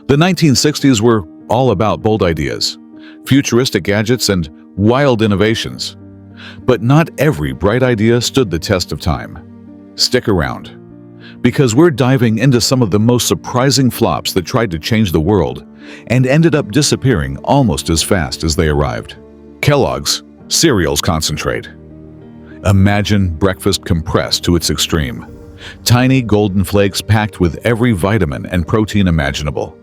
The 1960s were all about bold ideas, futuristic gadgets, and wild innovations. But not every bright idea stood the test of time. Stick around, because we're diving into some of the most surprising flops that tried to change the world and ended up disappearing almost as fast as they arrived. Kellogg's Cereals Concentrate. Imagine breakfast compressed to its extreme. Tiny golden flakes packed with every vitamin and protein imaginable.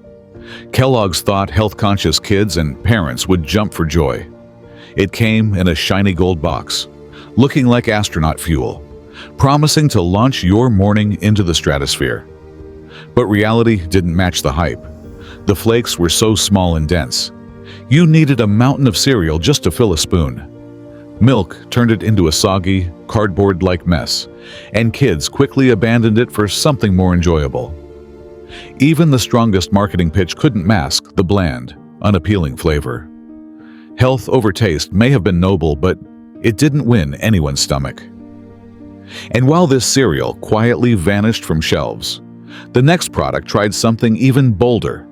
Kellogg's thought health-conscious kids and parents would jump for joy. It came in a shiny gold box, looking like astronaut fuel, promising to launch your morning into the stratosphere. But reality didn't match the hype. The flakes were so small and dense. You needed a mountain of cereal just to fill a spoon. Milk turned it into a soggy, cardboard-like mess, and kids quickly abandoned it for something more enjoyable. Even the strongest marketing pitch couldn't mask the bland, unappealing flavor. Health over taste may have been noble, but it didn't win anyone's stomach. And while this cereal quietly vanished from shelves, the next product tried something even bolder,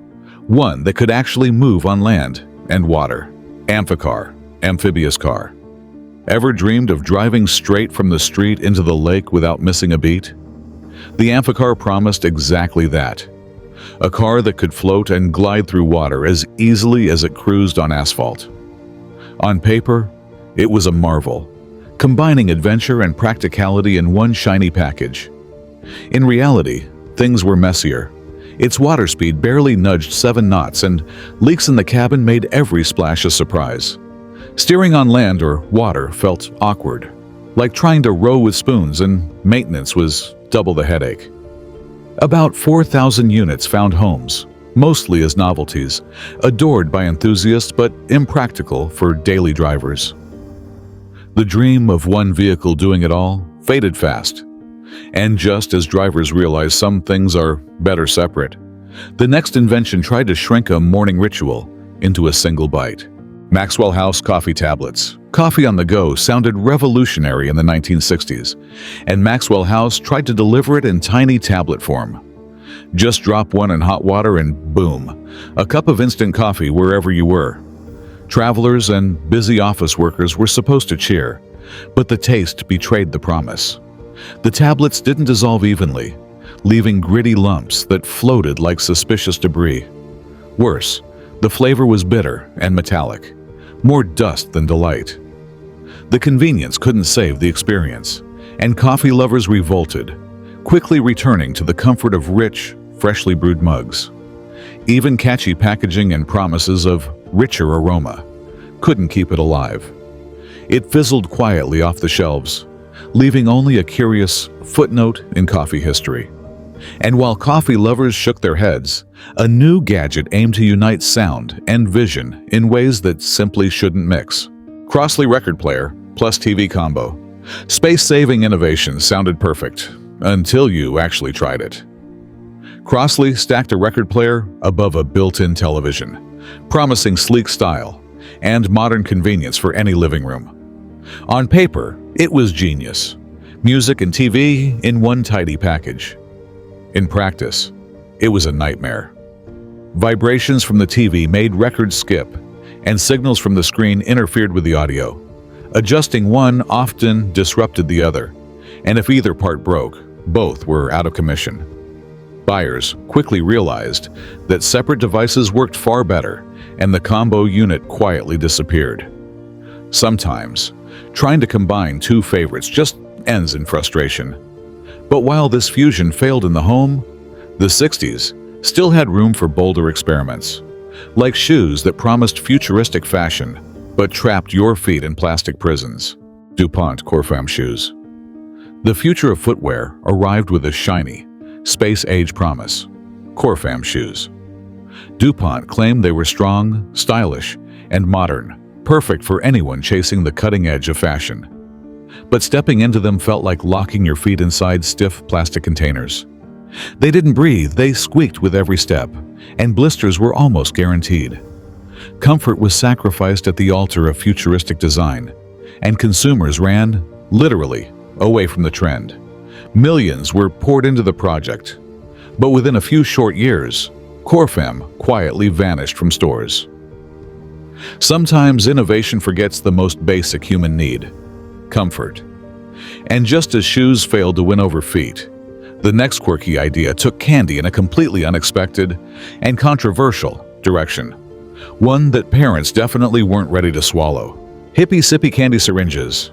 one that could actually move on land and water. Amphicar, amphibious car. Ever dreamed of driving straight from the street into the lake without missing a beat? The Amphicar promised exactly that. A car that could float and glide through water as easily as it cruised on asphalt. On paper, it was a marvel, combining adventure and practicality in one shiny package. In reality, things were messier. Its water speed barely nudged 7 knots, and leaks in the cabin made every splash a surprise. Steering on land or water felt awkward, like trying to row with spoons, and maintenance was double the headache. About 4,000 units found homes, mostly as novelties, adored by enthusiasts but impractical for daily drivers. The dream of one vehicle doing it all faded fast. And just as drivers realized some things are better separate, the next invention tried to shrink a morning ritual into a single bite. Maxwell House coffee tablets. Coffee on the go sounded revolutionary in the 1960s, and Maxwell House tried to deliver it in tiny tablet form. Just drop one in hot water and boom, a cup of instant coffee wherever you were. Travelers and busy office workers were supposed to cheer, but the taste betrayed the promise. The tablets didn't dissolve evenly, leaving gritty lumps that floated like suspicious debris. Worse, the flavor was bitter and metallic, more dust than delight. The convenience couldn't save the experience, and coffee lovers revolted, quickly returning to the comfort of rich, freshly brewed mugs. Even catchy packaging and promises of richer aroma couldn't keep it alive. It fizzled quietly off the shelves, leaving only a curious footnote in coffee history. And while coffee lovers shook their heads, a new gadget aimed to unite sound and vision in ways that simply shouldn't mix. Crossley record player plus TV combo. Space-saving innovation sounded perfect, until you actually tried it. Crossley stacked a record player above a built-in television, promising sleek style and modern convenience for any living room. On paper, it was genius. Music and TV in one tidy package. In practice, it was a nightmare. Vibrations from the TV made records skip, and signals from the screen interfered with the audio. Adjusting one often disrupted the other, and if either part broke, both were out of commission. Buyers quickly realized that separate devices worked far better, and the combo unit quietly disappeared. Sometimes, trying to combine two favorites just ends in frustration. But while this fusion failed in the home, the 60s still had room for bolder experiments, like shoes that promised futuristic fashion but trapped your feet in plastic prisons. DuPont Corfam shoes. The future of footwear arrived with a shiny, space-age promise: Corfam shoes. DuPont claimed they were strong, stylish, and modern, perfect for anyone chasing the cutting edge of fashion. But stepping into them felt like locking your feet inside stiff plastic containers. They didn't breathe, they squeaked with every step, and blisters were almost guaranteed. Comfort was sacrificed at the altar of futuristic design, and consumers ran, literally, away from the trend. Millions were poured into the project, but within a few short years, Corfam quietly vanished from stores. Sometimes innovation forgets the most basic human need: comfort. And just as shoes failed to win over feet, the next quirky idea took candy in a completely unexpected and controversial direction. One that parents definitely weren't ready to swallow. Hippy sippy candy syringes.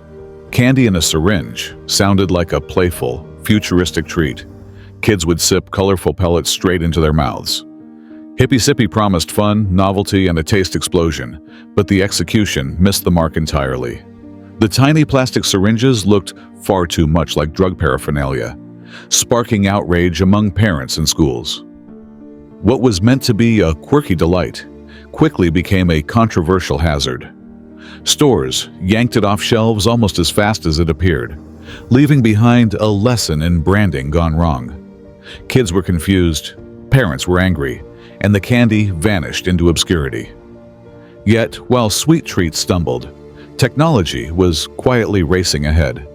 Candy in a syringe sounded like a playful, futuristic treat. Kids would sip colorful pellets straight into their mouths. Hippy sippy promised fun, novelty, and a taste explosion, but the execution missed the mark entirely. The tiny plastic syringes looked far too much like drug paraphernalia, sparking outrage among parents and schools. What was meant to be a quirky delight quickly became a controversial hazard. Stores yanked it off shelves almost as fast as it appeared, leaving behind a lesson in branding gone wrong. Kids were confused, parents were angry, and the candy vanished into obscurity. Yet, while sweet treats stumbled, technology was quietly racing ahead.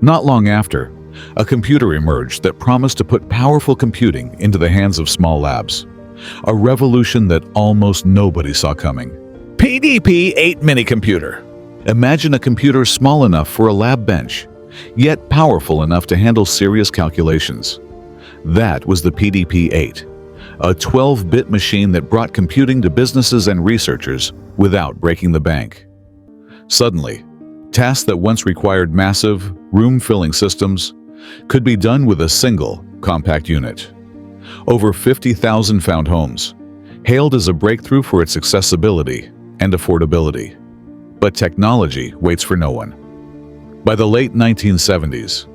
Not long after, a computer emerged that promised to put powerful computing into the hands of small labs, a revolution that almost nobody saw coming. PDP-8 mini-computer. Imagine a computer small enough for a lab bench, yet powerful enough to handle serious calculations. That was the PDP-8, a 12-bit machine that brought computing to businesses and researchers without breaking the bank. Suddenly, tasks that once required massive, room-filling systems could be done with a single, compact unit. Over 50,000 found homes, hailed as a breakthrough for its accessibility and affordability. But technology waits for no one. By the late 1970s,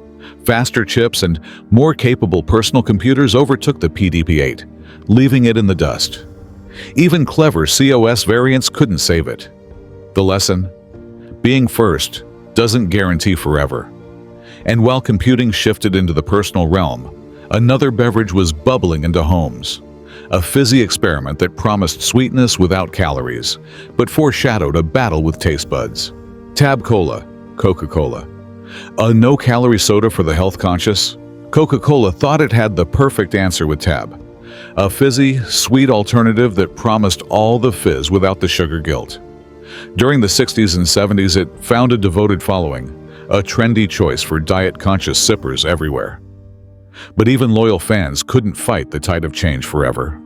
faster chips and more capable personal computers overtook the PDP-8, leaving it in the dust. Even clever COS variants couldn't save it. The lesson? Being first doesn't guarantee forever. And while computing shifted into the personal realm, another beverage was bubbling into homes. A fizzy experiment that promised sweetness without calories, but foreshadowed a battle with taste buds. Tab Cola, Coca-Cola. A no-calorie soda for the health-conscious? Coca-Cola thought it had the perfect answer with Tab. A fizzy, sweet alternative that promised all the fizz without the sugar guilt. During the 60s and 70s, it found a devoted following, a trendy choice for diet-conscious sippers everywhere. But even loyal fans couldn't fight the tide of change forever.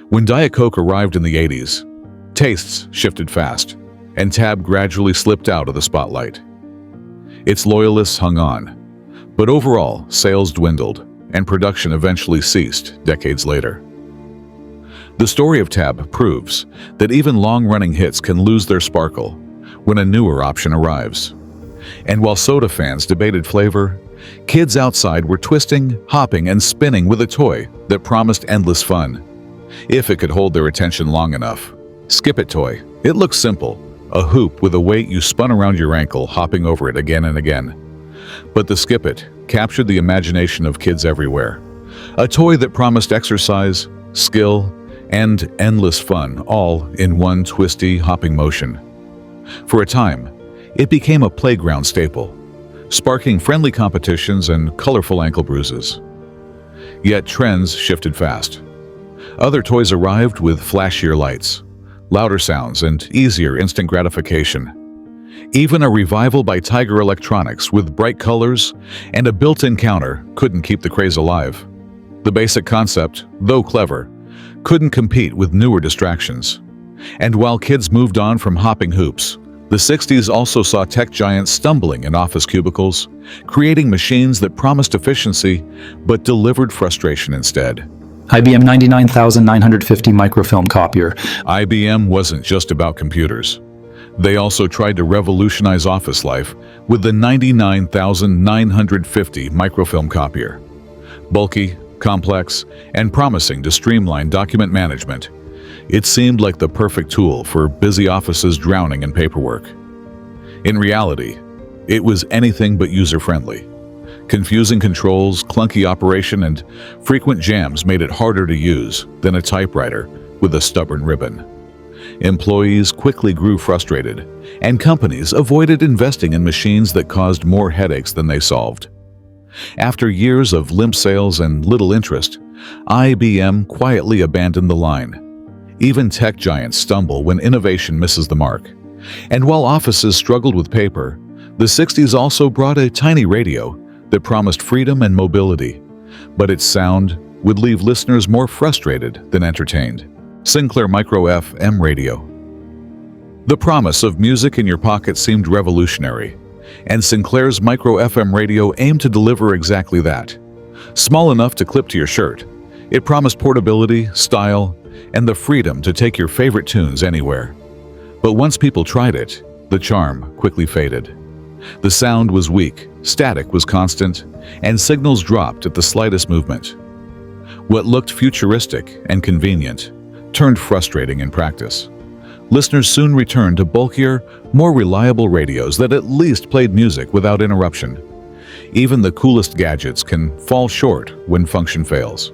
When Diet Coke arrived in the 80s, tastes shifted fast, and Tab gradually slipped out of the spotlight. Its loyalists hung on, but overall, sales dwindled, and production eventually ceased decades later. The story of Tab proves that even long-running hits can lose their sparkle when a newer option arrives. And while soda fans debated flavor, kids outside were twisting, hopping, and spinning with a toy that promised endless fun, if it could hold their attention long enough. Skip It toy. It looks simple, a hoop with a weight you spun around your ankle, hopping over it again and again. But the Skip It captured the imagination of kids everywhere. A toy that promised exercise, skill, and endless fun, all in one twisty, hopping motion. For a time, it became a playground staple, sparking friendly competitions and colorful ankle bruises. Yet trends shifted fast. Other toys arrived with flashier lights, louder sounds, and easier instant gratification. Even a revival by Tiger Electronics with bright colors and a built-in counter couldn't keep the craze alive. The basic concept, though clever, couldn't compete with newer distractions. And while kids moved on from hopping hoops, the 60s also saw tech giants stumbling in office cubicles, creating machines that promised efficiency but delivered frustration instead. IBM 99950 microfilm copier. IBM wasn't just about computers. They also tried to revolutionize office life with the 99950 microfilm copier. Bulky, complex, and promising to streamline document management, it seemed like the perfect tool for busy offices drowning in paperwork. In reality, it was anything but user-friendly. Confusing controls, clunky operation, and frequent jams made it harder to use than a typewriter with a stubborn ribbon. Employees quickly grew frustrated, and companies avoided investing in machines that caused more headaches than they solved. After years of limp sales and little interest, IBM quietly abandoned the line. Even tech giants stumble when innovation misses the mark. And while offices struggled with paper, the 60s also brought a tiny radio that promised freedom and mobility. But its sound would leave listeners more frustrated than entertained. Sinclair Micro FM Radio. The promise of music in your pocket seemed revolutionary, and Sinclair's Micro FM radio aimed to deliver exactly that. Small enough to clip to your shirt, it promised portability, style, and the freedom to take your favorite tunes anywhere. But once people tried it, the charm quickly faded. The sound was weak, static was constant, and signals dropped at the slightest movement. What looked futuristic and convenient turned frustrating in practice. Listeners soon returned to bulkier, more reliable radios that at least played music without interruption. Even the coolest gadgets can fall short when function fails.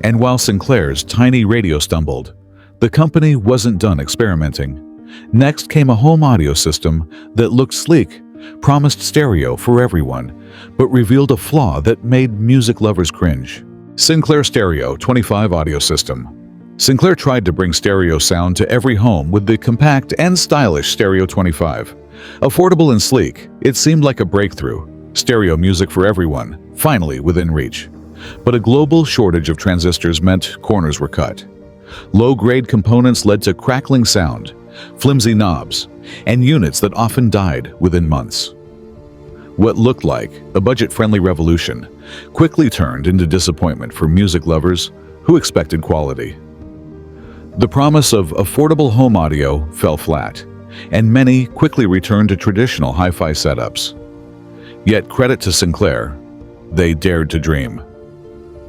And while Sinclair's tiny radio stumbled, the company wasn't done experimenting. Next came a home audio system that looked sleek, promised stereo for everyone, but revealed a flaw that made music lovers cringe. Sinclair Stereo 25 audio system. Sinclair tried to bring stereo sound to every home with the compact and stylish Stereo 25. Affordable and sleek, it seemed like a breakthrough. Stereo music for everyone, finally within reach. But a global shortage of transistors meant corners were cut. Low-grade components led to crackling sound, flimsy knobs, and units that often died within months. What looked like a budget-friendly revolution quickly turned into disappointment for music lovers who expected quality. The promise of affordable home audio fell flat, and many quickly returned to traditional hi-fi setups. Yet credit to Sinclair, they dared to dream.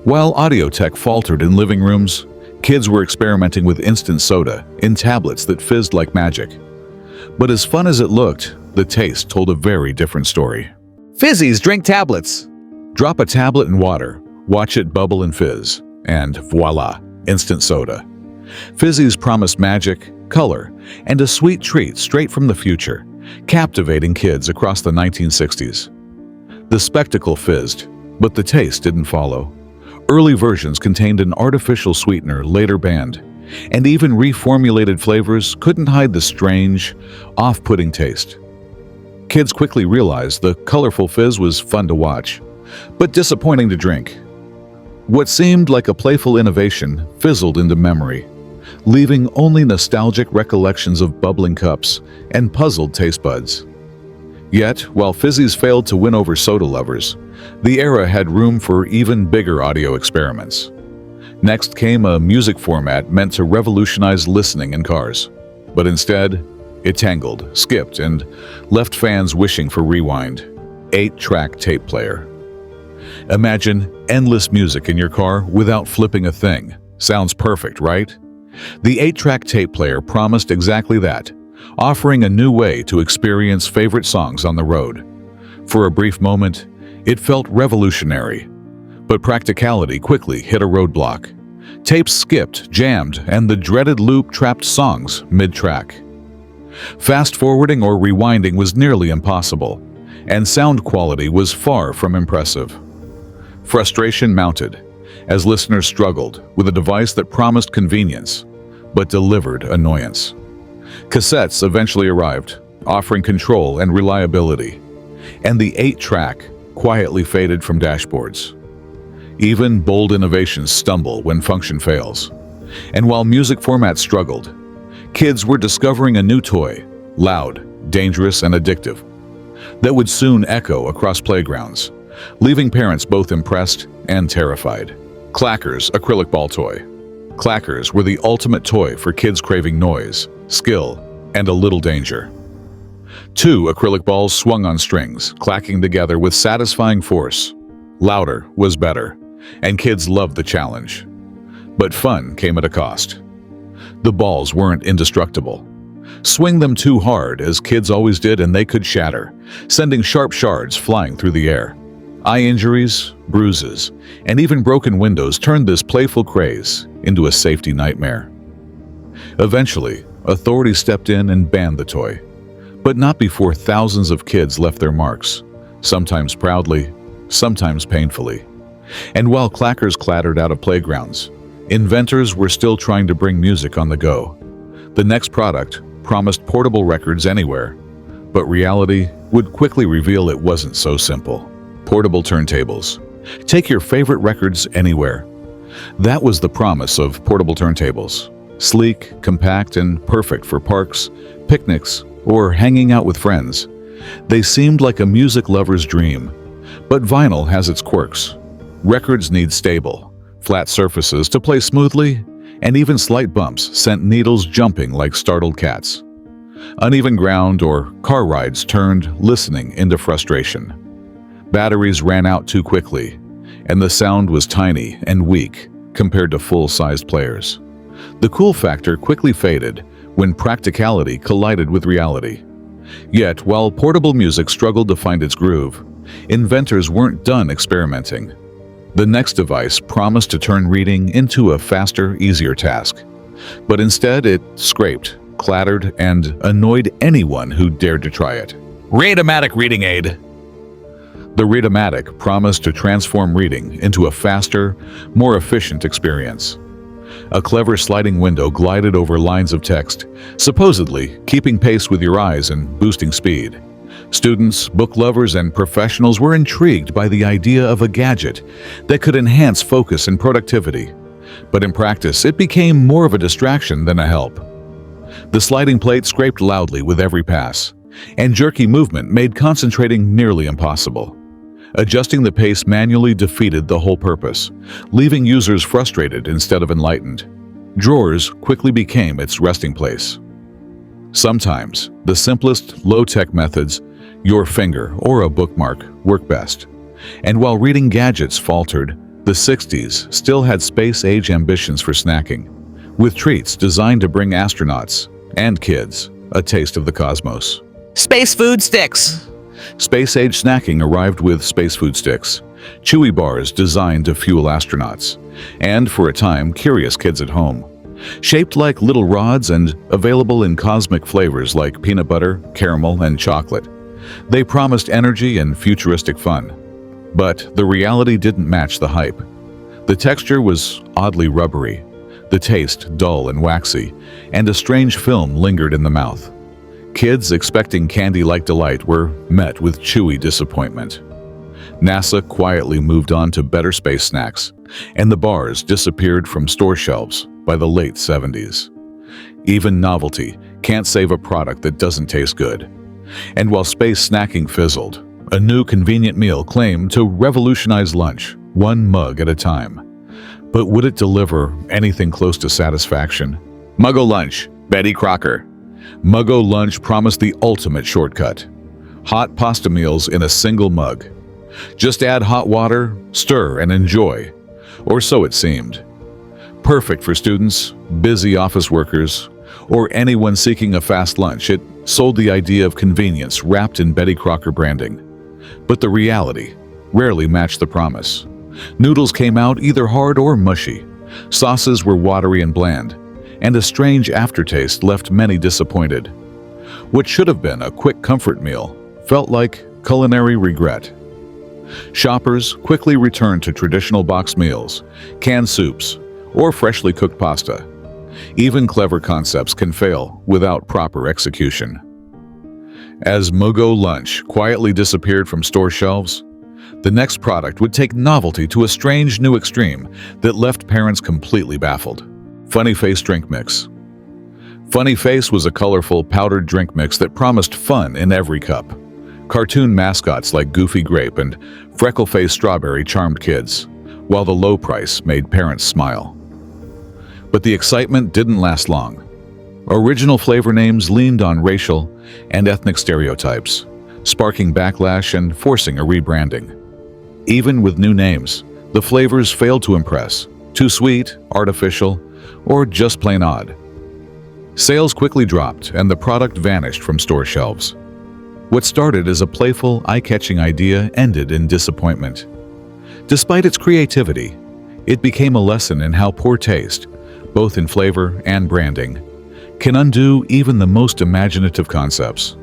While audio tech faltered in living rooms, kids were experimenting with instant soda in tablets that fizzed like magic. But as fun as it looked, the taste told a very different story. Fizzy's drink tablets. Drop a tablet in water, watch it bubble and fizz, and voila, instant soda. Fizzy's promised magic, color, and a sweet treat straight from the future, captivating kids across the 1960s. The spectacle fizzed, but the taste didn't follow. Early versions contained an artificial sweetener later banned, and even reformulated flavors couldn't hide the strange, off-putting taste. Kids quickly realized the colorful fizz was fun to watch, but disappointing to drink. What seemed like a playful innovation fizzled into memory, leaving only nostalgic recollections of bubbling cups and puzzled taste buds. Yet, while Fizzies failed to win over soda lovers, the era had room for even bigger audio experiments. Next came a music format meant to revolutionize listening in cars. But instead, it tangled, skipped, and left fans wishing for rewind. 8-track tape player. Imagine endless music in your car without flipping a thing. Sounds perfect, right? The 8-track tape player promised exactly that, offering a new way to experience favorite songs on the road. For a brief moment, it felt revolutionary, but practicality quickly hit a roadblock. Tapes skipped, jammed, and the dreaded loop trapped songs mid-track. Fast-forwarding or rewinding was nearly impossible, and sound quality was far from impressive. Frustration mounted as listeners struggled with a device that promised convenience but delivered annoyance. Cassettes eventually arrived, offering control and reliability, and the 8-track quietly faded from dashboards. Even bold innovations stumble when function fails. And while music formats struggled, kids were discovering a new toy, loud, dangerous, and addictive, that would soon echo across playgrounds, leaving parents both impressed and terrified. Clackers acrylic ball toy. Clackers were the ultimate toy for kids craving noise, skill, and a little danger. 2 acrylic balls swung on strings, clacking together with satisfying force. Louder was better, and kids loved the challenge. But fun came at a cost. The balls weren't indestructible. Swing them too hard, as kids always did, and they could shatter, sending sharp shards flying through the air. Eye injuries, bruises, and even broken windows turned this playful craze into a safety nightmare. Eventually, authorities stepped in and banned the toy, but not before thousands of kids left their marks, sometimes proudly, sometimes painfully. And while clackers clattered out of playgrounds, inventors were still trying to bring music on the go. The next product promised portable records anywhere, but reality would quickly reveal it wasn't so simple. Portable turntables. Take your favorite records anywhere. That was the promise of portable turntables. Sleek, compact, and perfect for parks, picnics, or hanging out with friends. They seemed like a music lover's dream. But vinyl has its quirks. Records need stable, flat surfaces to play smoothly, and even slight bumps sent needles jumping like startled cats. Uneven ground or car rides turned listening into frustration. Batteries ran out too quickly, and the sound was tiny and weak compared to full-sized players. The cool factor quickly faded when practicality collided with reality. Yet, while portable music struggled to find its groove, inventors weren't done experimenting. The next device promised to turn reading into a faster, easier task. But instead, it scraped, clattered, and annoyed anyone who dared to try it. Read-O-Matic Reading Aid. The Read-O-Matic promised to transform reading into a faster, more efficient experience. A clever sliding window glided over lines of text, supposedly keeping pace with your eyes and boosting speed. Students, book lovers, and professionals were intrigued by the idea of a gadget that could enhance focus and productivity. But in practice, it became more of a distraction than a help. The sliding plate scraped loudly with every pass, and jerky movement made concentrating nearly impossible. Adjusting the pace manually defeated the whole purpose, leaving users frustrated instead of enlightened. Drawers quickly became its resting place. Sometimes, the simplest, low-tech methods, your finger or a bookmark, work best. And while reading gadgets faltered, the 60s still had space-age ambitions for snacking, with treats designed to bring astronauts and kids a taste of the cosmos. Space food sticks. Space-age snacking arrived with space food sticks, chewy bars designed to fuel astronauts, and, for a time, curious kids at home. Shaped like little rods and available in cosmic flavors like peanut butter, caramel, and chocolate. They promised energy and futuristic fun. But the reality didn't match the hype. The texture was oddly rubbery, the taste dull and waxy, and a strange film lingered in the mouth. Kids expecting candy-like delight were met with chewy disappointment. NASA quietly moved on to better space snacks, and the bars disappeared from store shelves by the late 70s. Even novelty can't save a product that doesn't taste good. And while space snacking fizzled, a new convenient meal claimed to revolutionize lunch, one mug at a time. But would it deliver anything close to satisfaction? Muggo Lunch, Betty Crocker. Muggo Lunch promised the ultimate shortcut. Hot pasta meals in a single mug. Just add hot water, stir, and enjoy. Or so it seemed. Perfect for students, busy office workers, or anyone seeking a fast lunch, it sold the idea of convenience wrapped in Betty Crocker branding. But the reality rarely matched the promise. Noodles came out either hard or mushy. Sauces were watery and bland, and a strange aftertaste left many disappointed. What should have been a quick comfort meal felt like culinary regret. Shoppers quickly returned to traditional box meals, canned soups, or freshly cooked pasta. Even clever concepts can fail without proper execution. As Muggo Lunch quietly disappeared from store shelves, the next product would take novelty to a strange new extreme that left parents completely baffled. Funny Face Drink Mix. Funny Face was a colorful, powdered drink mix that promised fun in every cup. Cartoon mascots like Goofy Grape and Freckle-Faced Strawberry charmed kids, while the low price made parents smile. But the excitement didn't last long. Original flavor names leaned on racial and ethnic stereotypes, sparking backlash and forcing a rebranding. Even with new names, the flavors failed to impress. Too sweet, artificial, or just plain odd. Sales quickly dropped and the product vanished from store shelves. What started as a playful, eye-catching idea ended in disappointment. Despite its creativity, it became a lesson in how poor taste, both in flavor and branding, can undo even the most imaginative concepts.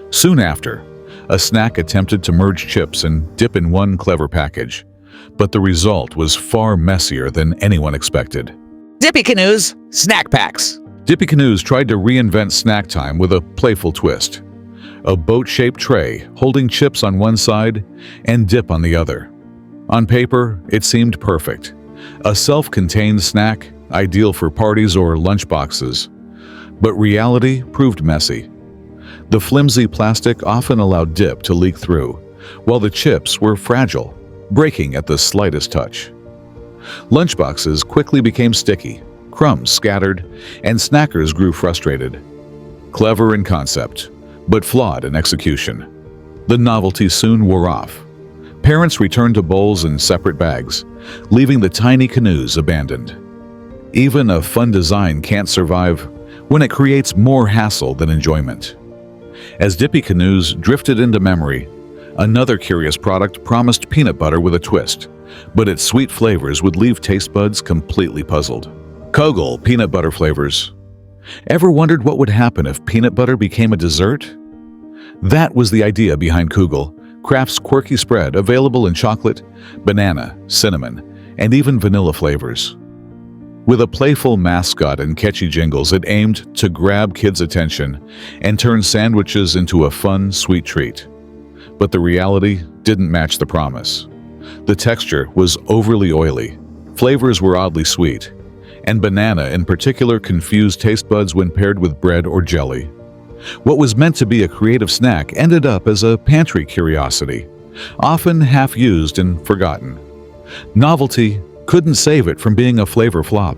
Soon after, A snack attempted to merge chips and dip in one clever package, but the result was far messier than anyone expected. Dippy Canoes, snack packs. Dippy Canoes tried to reinvent snack time with a playful twist. A boat-shaped tray holding chips on one side and dip on the other. On paper, it seemed perfect. A self-contained snack, ideal for parties or lunchboxes. But reality proved messy. The flimsy plastic often allowed dip to leak through, while the chips were fragile, breaking at the slightest touch. Lunchboxes quickly became sticky, crumbs scattered, and snackers grew frustrated. Clever in concept, but flawed in execution. The novelty soon wore off. Parents returned to bowls in separate bags, leaving the tiny canoes abandoned. Even a fun design can't survive when it creates more hassle than enjoyment. As Dippy Canoes drifted into memory, another curious product promised peanut butter with a twist, but its sweet flavors would leave taste buds completely puzzled. Kogel peanut butter flavors. Ever wondered what would happen if peanut butter became a dessert? That was the idea behind Kugel, Kraft's quirky spread available in chocolate, banana, cinnamon, and even vanilla flavors. With a playful mascot and catchy jingles, it aimed to grab kids' attention and turn sandwiches into a fun, sweet treat. But the reality didn't match the promise. The texture was overly oily, flavors were oddly sweet, and banana in particular confused taste buds when paired with bread or jelly. What was meant to be a creative snack ended up as a pantry curiosity, often half-used and forgotten. Novelty couldn't save it from being a flavor flop.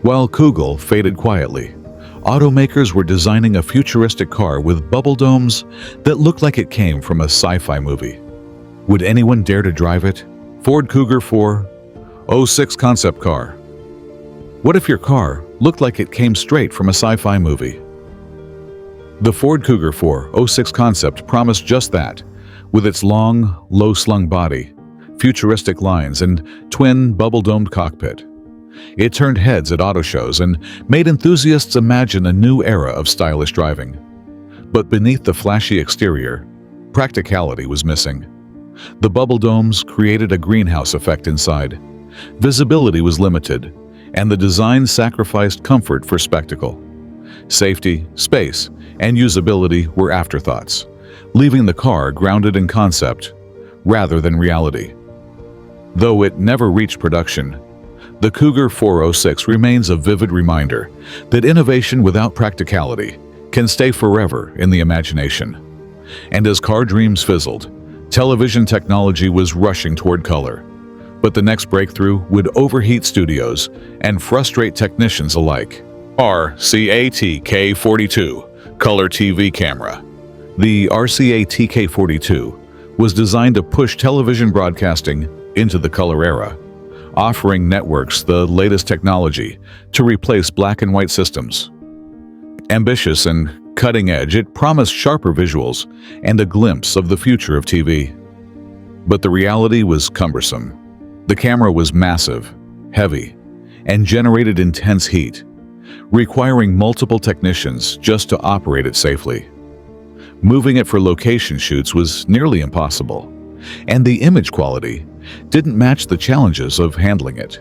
While Kugel faded quietly, automakers were designing a futuristic car with bubble domes that looked like it came from a sci-fi movie. Would anyone dare to drive it? Ford Cougar 406 concept car. What if your car looked like it came straight from a sci-fi movie? The Ford Cougar 406 concept promised just that, with its long, low-slung body, futuristic lines, and twin bubble-domed cockpit. It turned heads at auto shows and made enthusiasts imagine a new era of stylish driving. But beneath the flashy exterior, practicality was missing. The bubble domes created a greenhouse effect inside. Visibility was limited, and the design sacrificed comfort for spectacle. Safety, space, and usability were afterthoughts, leaving the car grounded in concept rather than reality. Though it never reached production, the Cougar 406 remains a vivid reminder that innovation without practicality can stay forever in the imagination. And as car dreams fizzled, television technology was rushing toward color. But the next breakthrough would overheat studios and frustrate technicians alike. RCA-TK42 Color TV Camera. The RCA-TK42 was designed to push television broadcasting into the color era, offering networks the latest technology to replace black and white systems. Ambitious and cutting edge, it promised sharper visuals and a glimpse of the future of TV. But the reality was cumbersome. The camera was massive, heavy, and generated intense heat, requiring multiple technicians just to operate it safely. Moving it for location shoots was nearly impossible, and the image quality didn't match the challenges of handling it.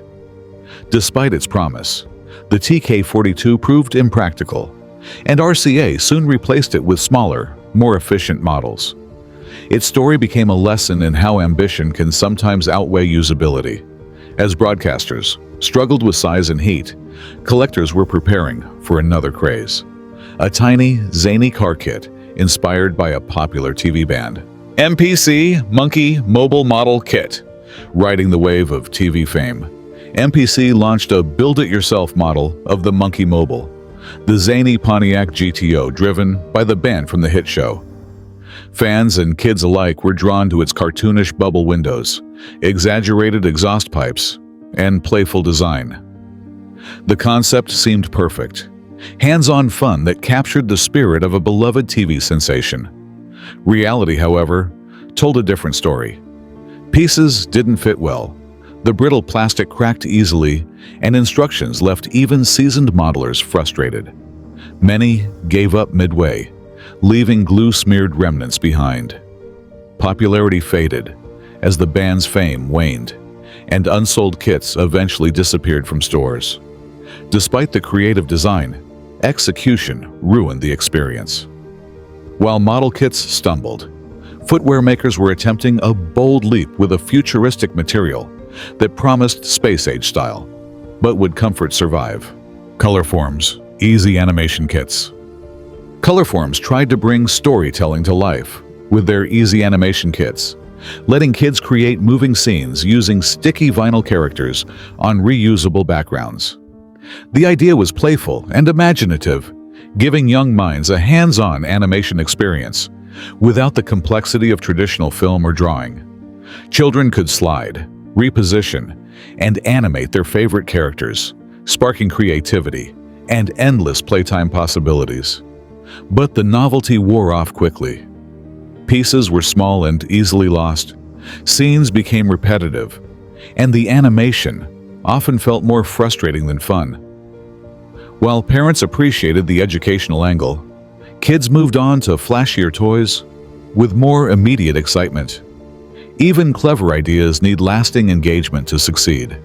Despite its promise, the TK42 proved impractical, and RCA soon replaced it with smaller, more efficient models. Its story became a lesson in how ambition can sometimes outweigh usability. As broadcasters struggled with size and heat, collectors were preparing for another craze. A tiny, zany car kit inspired by a popular TV band. MPC Monkey Mobile Model Kit. Riding the wave of TV fame, MPC launched a build-it-yourself model of the Monkey Mobile, the zany Pontiac GTO driven by the band from the hit show. Fans and kids alike were drawn to its cartoonish bubble windows, exaggerated exhaust pipes, and playful design. The concept seemed perfect, hands-on fun that captured the spirit of a beloved TV sensation. Reality, however, told a different story. Pieces didn't fit well, the brittle plastic cracked easily, and instructions left even seasoned modelers frustrated. Many gave up midway, leaving glue-smeared remnants behind. Popularity faded as the band's fame waned, and unsold kits eventually disappeared from stores. Despite the creative design, execution ruined the experience. While model kits stumbled, footwear makers were attempting a bold leap with a futuristic material that promised space-age style, but would comfort survive. Colorforms, easy animation kits. Colorforms tried to bring storytelling to life with their easy animation kits, letting kids create moving scenes using sticky vinyl characters on reusable backgrounds. The idea was playful and imaginative, giving young minds a hands-on animation experience without the complexity of traditional film or drawing. Children could slide, reposition, and animate their favorite characters, sparking creativity and endless playtime possibilities. But the novelty wore off quickly. Pieces were small and easily lost, scenes became repetitive, and the animation often felt more frustrating than fun. While parents appreciated the educational angle, kids moved on to flashier toys with more immediate excitement. Even clever ideas need lasting engagement to succeed.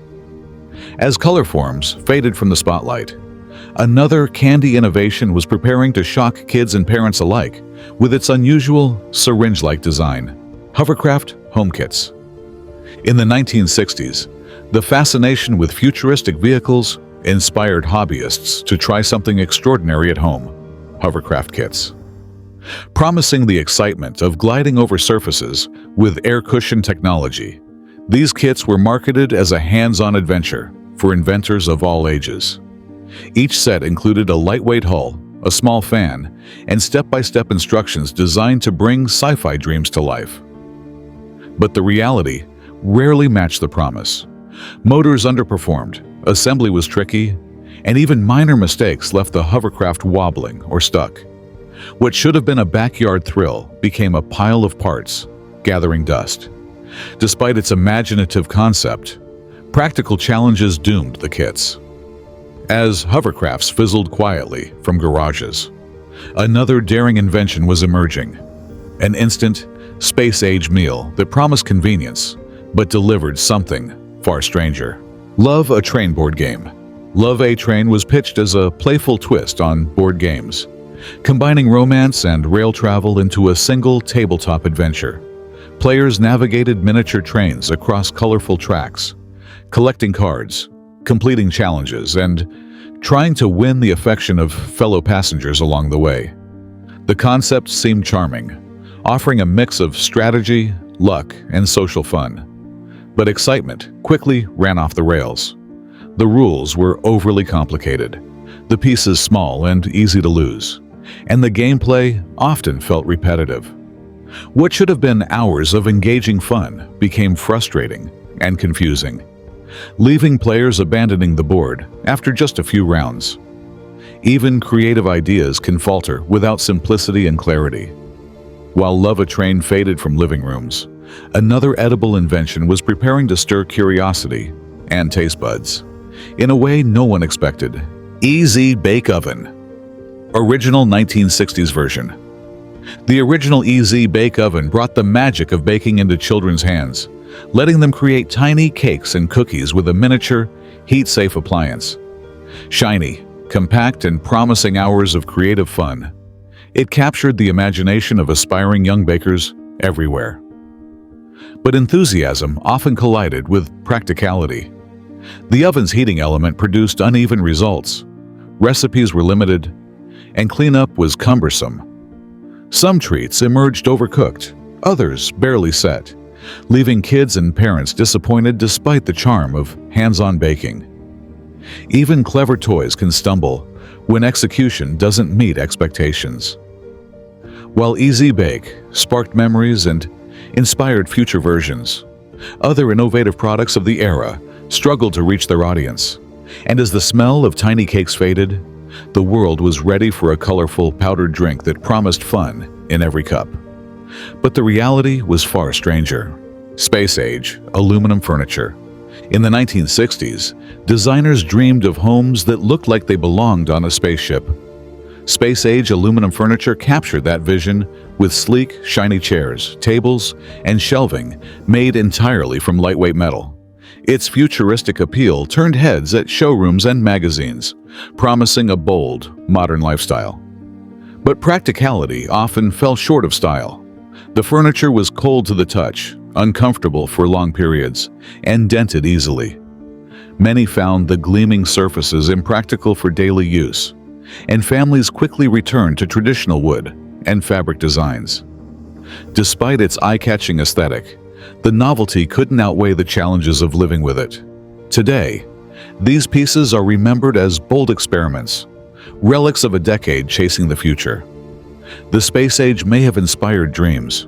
As colorforms faded from the spotlight, another candy innovation was preparing to shock kids and parents alike with its unusual syringe-like design: hovercraft home kits. In the 1960s, the fascination with futuristic vehicles inspired hobbyists to try something extraordinary at home: hovercraft kits. Promising the excitement of gliding over surfaces with air cushion technology, these kits were marketed as a hands-on adventure for inventors of all ages. Each set included a lightweight hull, a small fan, and step-by-step instructions designed to bring sci-fi dreams to life. But the reality rarely matched the promise. Motors underperformed, assembly was tricky, and even minor mistakes left the hovercraft wobbling or stuck. What should have been a backyard thrill became a pile of parts, gathering dust. Despite its imaginative concept, practical challenges doomed the kits. As hovercrafts fizzled quietly from garages, another daring invention was emerging: an instant, space-age meal that promised convenience but delivered something far stranger. Love a Train board game. Love a Train was pitched as a playful twist on board games, combining romance and rail travel into a single tabletop adventure. Players navigated miniature trains across colorful tracks, collecting cards, completing challenges, and trying to win the affection of fellow passengers along the way. The concept seemed charming, offering a mix of strategy, luck, and social fun. But excitement quickly ran off the rails. The rules were overly complicated, the pieces small and easy to lose, and the gameplay often felt repetitive. What should have been hours of engaging fun became frustrating and confusing, leaving players abandoning the board after just a few rounds. Even creative ideas can falter without simplicity and clarity. While Love a Train faded from living rooms, another edible invention was preparing to stir curiosity and taste buds in a way no one expected: Easy Bake Oven. Original 1960s version. The original Easy Bake Oven brought the magic of baking into children's hands, letting them create tiny cakes and cookies with a miniature, heat-safe appliance. Shiny, compact, and promising hours of creative fun, it captured the imagination of aspiring young bakers everywhere. But enthusiasm often collided with practicality. The oven's heating element produced uneven results, recipes were limited, and cleanup was cumbersome. Some treats emerged overcooked, others barely set, leaving kids and parents disappointed despite the charm of hands-on baking. Even clever toys can stumble when execution doesn't meet expectations. While Easy Bake sparked memories and inspired future versions, other innovative products of the era struggled to reach their audience. And as the smell of tiny cakes faded, the world was ready for a colorful powdered drink that promised fun in every cup. But the reality was far stranger. Space-age, aluminum furniture. In the 1960s, designers dreamed of homes that looked like they belonged on a spaceship. Space-age aluminum furniture captured that vision with sleek, shiny chairs, tables, and shelving made entirely from lightweight metal. Its futuristic appeal turned heads at showrooms and magazines, promising a bold, modern lifestyle. But practicality often fell short of style. The furniture was cold to the touch, uncomfortable for long periods, and dented easily. Many found the gleaming surfaces impractical for daily use, and families quickly returned to traditional wood and fabric designs. Despite its eye-catching aesthetic, the novelty couldn't outweigh the challenges of living with it. Today, these pieces are remembered as bold experiments, relics of a decade chasing the future. The space age may have inspired dreams,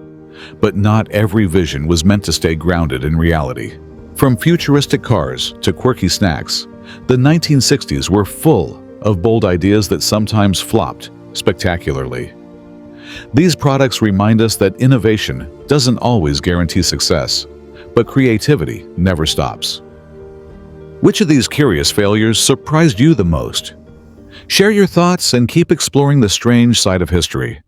but not every vision was meant to stay grounded in reality. From futuristic cars to quirky snacks, the 1960s were full of bold ideas that sometimes flopped spectacularly. These products remind us that innovation doesn't always guarantee success, but creativity never stops. Which of these curious failures surprised you the most? Share your thoughts and keep exploring the strange side of history.